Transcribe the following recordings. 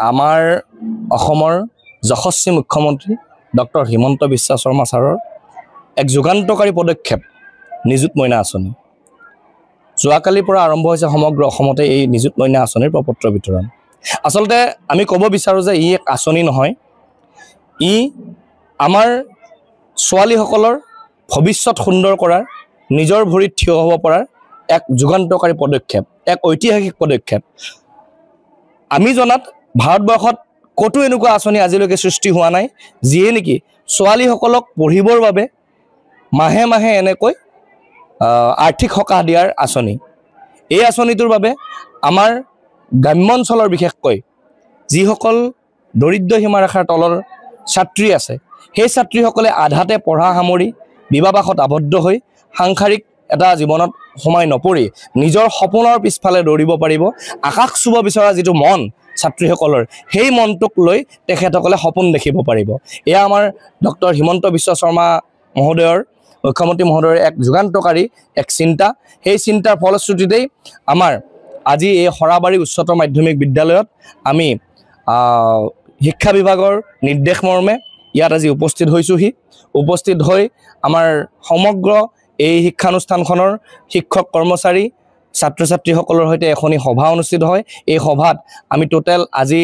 আমাৰ অসমৰ যশস্বী মুখ্যমন্ত্ৰী ডক্টৰ হিমন্ত বিশ্ব শৰ্মা ছাৰৰ এক যুগান্তকাৰী পদক্ষেপ নিযুত মইনা আঁচনি। যোৱাকালিৰ পৰা আৰম্ভ হৈছে সমগ্ৰ অসমতে এই নিযুত মইনা আঁচনিৰ প্ৰপত্ৰ বিতৰণ। আচলতে আমি ক'ব বিচাৰোঁ যে ই এক আঁচনি নহয়, ই আমাৰ ছোৱালীসকলৰ ভৱিষ্যত সুন্দৰ কৰাৰ, নিজৰ ভৰিত থিয় হ'ব পৰাৰ এক যুগান্তকাৰী পদক্ষেপ, এক ঐতিহাসিক পদক্ষেপ। আমি জনাত ভাৰতবৰ্ষত ক'তো এনেকুৱা আঁচনি আজিলৈকে সৃষ্টি হোৱা নাই, যিয়ে নেকি ছোৱালীসকলক পঢ়িবৰ বাবে মাহে মাহে এনেকৈ আৰ্থিক সকাহ দিয়াৰ আঁচনি। এই আঁচনিটোৰ বাবে আমাৰ গ্ৰাম্য অঞ্চলৰ বিশেষকৈ যিসকল দৰিদ্ৰ সীমাৰেখাৰ তলৰ ছাত্ৰী আছে, সেই ছাত্ৰীসকলে আধাতে পঢ়া সামৰি বিবাহপাশত আবদ্ধ হৈ সাংসাৰিক এটা জীৱনত সোমাই নপৰি নিজৰ সপোনৰ পিছফালে দৌৰিব পাৰিব। আকাশ চুব বিচৰা যিটো মন ছাত্ৰীসকলৰ, সেই মনটোক লৈ তেখেতসকলে সপোন দেখিব পাৰিব। এয়া আমাৰ ডক্টৰ হিমন্ত বিশ্ব শৰ্মা মহোদয়ৰ, মুখ্যমন্ত্ৰী মহোদয়ৰ এক যুগান্তকাৰী এক চিন্তা। সেই চিন্তাৰ ফলশ্ৰুতিতেই আমাৰ আজি এই সৰাবাৰী উচ্চতৰ মাধ্যমিক বিদ্যালয়ত আমি শিক্ষা বিভাগৰ নিৰ্দেশ মৰ্মে ইয়াত আজি উপস্থিত হৈছোহি। উপস্থিত হৈ আমাৰ সমগ্ৰ এই শিক্ষানুষ্ঠানখনৰ শিক্ষক কৰ্মচাৰী ছাত্ৰ ছাত্ৰীসকলৰ সৈতে এখনি সভা অনুষ্ঠিত হয়। এই সভাত আমি টোটেল আজি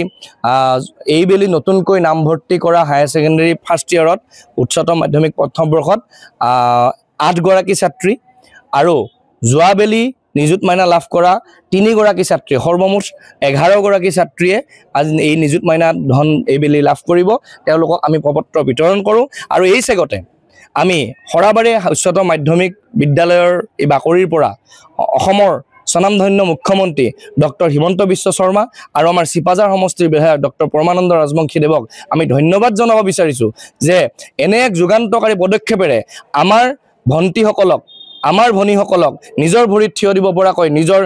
এইবেলি নতুনকৈ নামভৰ্তি কৰা হায়াৰ ছেকেণ্ডেৰী ফাৰ্ষ্ট ইয়েৰত উচ্চতৰ মাধ্যমিক প্ৰথম বৰ্ষত 8 গৰাকী ছাত্ৰী আৰু যোৱাবেলি নিযুত মাইনা লাভ কৰা 3 গৰাকী ছাত্ৰী, সৰ্বমুঠ 11 গৰাকী ছাত্ৰীয়ে আজি এই নিযুত মাইনা ধন এইবেলি লাভ কৰিব। তেওঁলোকক আমি প্ৰপত্ৰ বিতৰণ কৰোঁ। আৰু এই চেগতে আমি সৰাবাৰী উচ্চতৰ মাধ্যমিক বিদ্যালয়ৰ এই বাকৰিৰ পৰা অসমৰ স্বনামধন্য মুখ্যমন্ত্ৰী ডক্টৰ হিমন্ত বিশ্ব শৰ্মা আৰু আমাৰ চিপাঝাৰ সমষ্টিৰ বিধায়ক ডক্টৰ পৰমানন্দ ৰাজবংশীদেৱক আমি ধন্যবাদ জনাব বিচাৰিছোঁ যে এনে এক যুগান্তকাৰী পদক্ষেপেৰে আমাৰ ভণ্টিসকলক, আমাৰ ভনীসকলক নিজৰ ভৰিত থিয় দিব পৰাকৈ নিজৰ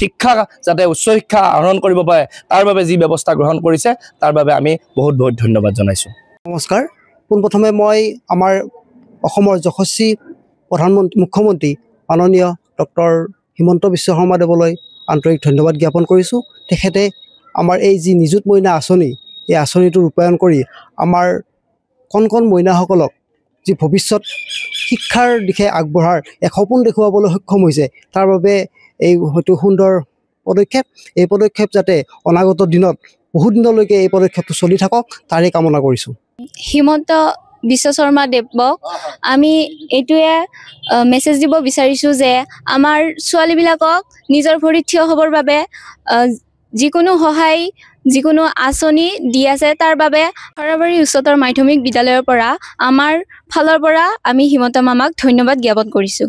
শিক্ষা যাতে উচ্চ শিক্ষা আহৰণ কৰিব পাৰে তাৰ বাবে যি ব্যৱস্থা গ্ৰহণ কৰিছে তাৰ বাবে আমি বহুত বহুত ধন্যবাদ জনাইছোঁ। নমস্কাৰ। পোনপ্ৰথমে মই আমাৰ অসমৰ যশস্বী মুখ্যমন্ত্ৰী মাননীয় ডক্টৰ হিমন্ত বিশ্ব শৰ্মাদেৱলৈ আন্তৰিক ধন্যবাদ জ্ঞাপন কৰিছোঁ। তেখেতে আমাৰ এই যি নিযুত মইনা আঁচনি, এই আঁচনিটো ৰূপায়ণ কৰি আমাৰ কণ কণ মইনাসকলক যি ভৱিষ্যত শিক্ষাৰ দিশে আগবঢ়াৰ এক সপোন দেখুৱাবলৈ সক্ষম হৈছে, তাৰ বাবে এই হয়তো সুন্দৰ পদক্ষেপ। এই পদক্ষেপ যাতে অনাগত দিনত বহুত দিনলৈকে এই পদক্ষেপটো চলি থাকক তাৰে কামনা কৰিছোঁ। হিমন্ত বিশ্ব শৰ্মা দেৱক আমি এইটোৱে মেছেজ দিব বিচাৰিছোঁ যে আমাৰ ছোৱালীবিলাকক নিজৰ ভৰিত থিয় হ'বৰ বাবে যিকোনো সহায়, যিকোনো আঁচনি দি আছে, তাৰ বাবে সৰাবাৰী উচ্চতৰ মাধ্যমিক বিদ্যালয়ৰ পৰা আমাৰ ফালৰ পৰা আমি হিমন্ত মামাক ধন্যবাদ জ্ঞাপন কৰিছোঁ।